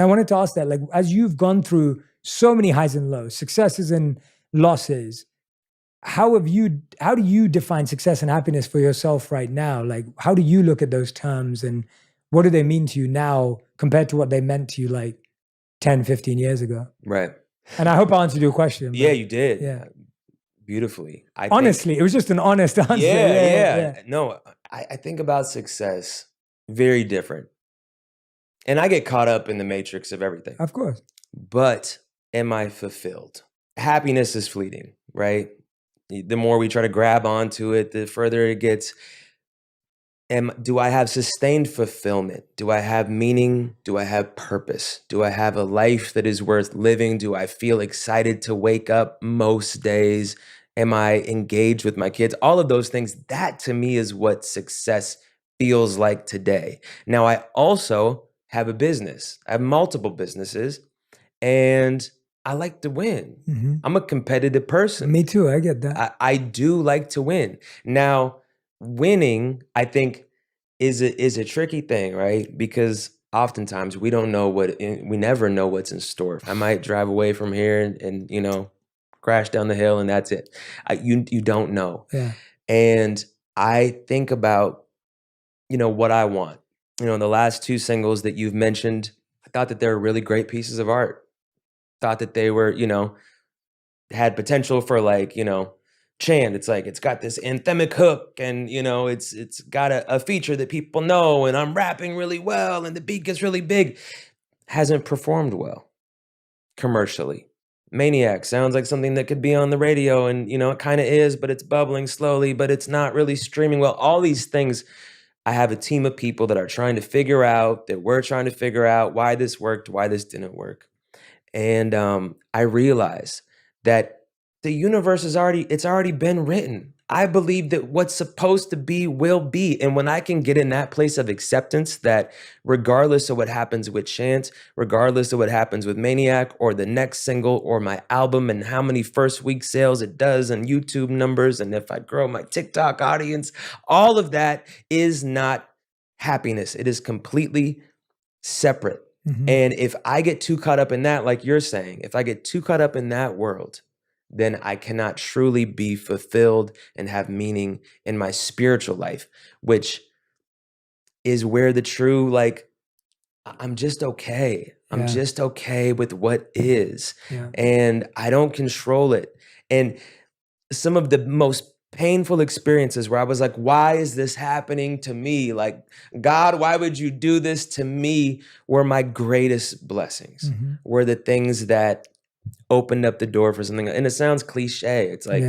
I wanted to ask that, like, as you've gone through so many highs and lows, successes and losses, how do you define success and happiness for yourself right now? Like, how do you look at those terms and what do they mean to you now compared to what they meant to you like 10, 15 years ago? Right. And I hope I answered your question. Yeah, you did. Yeah. Beautifully. Honestly, it was just an honest answer. Yeah. No, I think about success very different. And I get caught up in the matrix of everything. Of course. But am I fulfilled? Happiness is fleeting, right? The more we try to grab onto it, the further it gets. Do I have sustained fulfillment? Do I have meaning? Do I have purpose? Do I have a life that is worth living? Do I feel excited to wake up most days? Am I engaged with my kids? All of those things, that to me is what success feels like today. Now, I also have a business. I have multiple businesses, and I like to win. Mm-hmm. I'm a competitive person. Me too, I get that. I do like to win. Now, winning, I think, is a tricky thing, right? Because oftentimes we never know what's in store. I might drive away from here and crash down the hill and that's it. You don't know. Yeah. And I think about, what I want. The last two singles that you've mentioned, I thought that they were really great pieces of art. Thought that they were, had potential for chant. It's like, it's got this anthemic hook and, it's got a feature that people know and I'm rapping really well and the beat gets really big. Hasn't performed well commercially. Maniac sounds like something that could be on the radio and, it kind of is, but it's bubbling slowly, but it's not really streaming well. All these things, I have a team of people that are trying to figure out, that we're trying to figure out why this worked, why this didn't work. And I realize that the universe it's already been written. I believe that what's supposed to be will be. And when I can get in that place of acceptance that regardless of what happens with Chance, regardless of what happens with Maniac or the next single or my album and how many first week sales it does and YouTube numbers and if I grow my TikTok audience, all of that is not happiness. It is completely separate. Mm-hmm. And if I get too caught up in that, like you're saying, if I get too caught up in that world, then I cannot truly be fulfilled and have meaning in my spiritual life, which is where the true, I'm just okay. I'm just okay with what is. Yeah. And I don't control it. And some of the most painful experiences where I was like, why is this happening to me? Like, God, why would you do this to me? Were my greatest blessings, were the things that opened up the door for something. And it sounds cliche. It's like,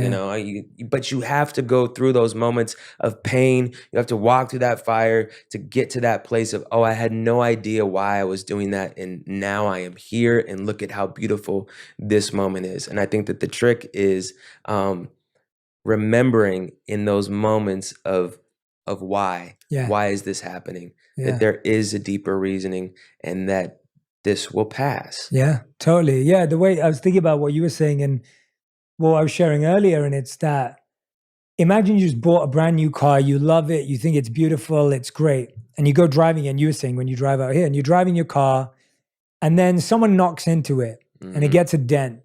but you have to go through those moments of pain. You have to walk through that fire to get to that place of, I had no idea why I was doing that. And now I am here and look at how beautiful this moment is. And I think that the trick is remembering in those moments of why is this happening? That there is a deeper reasoning and that this will pass. Yeah, totally. Yeah, the way I was thinking about what you were saying and what I was sharing earlier, and it's that imagine you just bought a brand new car, you love it, you think it's beautiful, it's great, and you go driving, and you were saying when you drive out here, and you're driving your car, and then someone knocks into it, and it gets a dent,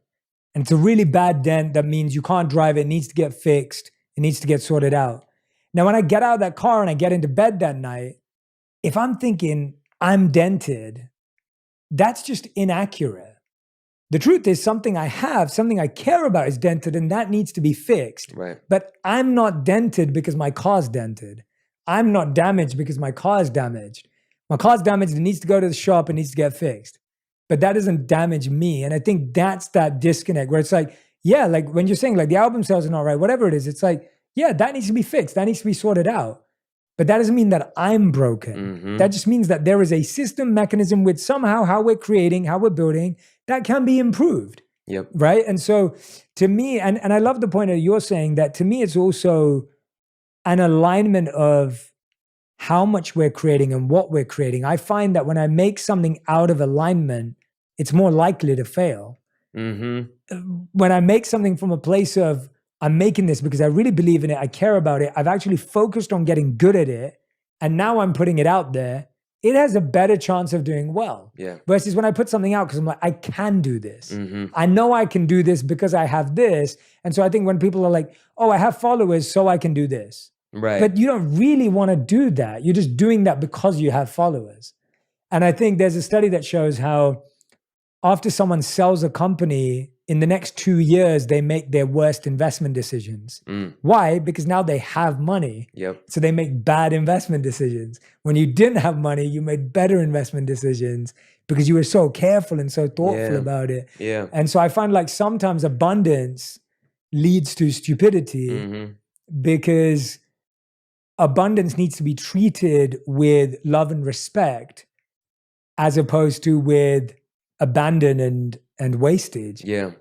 and it's a really bad dent that means you can't drive it, it needs to get fixed, it needs to get sorted out. Now, when I get out of that car and I get into bed that night, if I'm thinking I'm dented, that's just inaccurate. The truth is something I have, something I care about is dented and that needs to be fixed. Right. But I'm not dented because my car's dented. I'm not damaged because my car's damaged. My car's damaged, it needs to go to the shop, it needs to get fixed. But that doesn't damage me. And I think that's that disconnect where it's like, like when you're saying like the album sales are not right, whatever it is, it's like, that needs to be fixed. That needs to be sorted out. But that doesn't mean that I'm broken. That just means that there is a system mechanism with somehow how we're creating, how we're building, that can be improved. Yep. Right? And so to me, and I love the point that you're saying that to me, it's also an alignment of how much we're creating and what we're creating. I find that when I make something out of alignment, it's more likely to fail. When I make something from a place of, I'm making this because I really believe in it. I care about it. I've actually focused on getting good at it. And now I'm putting it out there. it has a better chance of doing well. Yeah. Versus when I put something out because I'm like, I can do this. Mm-hmm. I know I can do this because I have this. And so I think when people are like, oh, I have followers, so I can do this. Right. But you don't really want to do that. You're just doing that because you have followers. And I think there's a study that shows how after someone sells a company, in the next 2 years, they make their worst investment decisions. Why? Because now they have money. Yep. So they make bad investment decisions. When you didn't have money, you made better investment decisions because you were so careful and so thoughtful about it. Yeah. And so I find like sometimes abundance leads to stupidity because abundance needs to be treated with love and respect as opposed to with abandon and wastage. Yeah.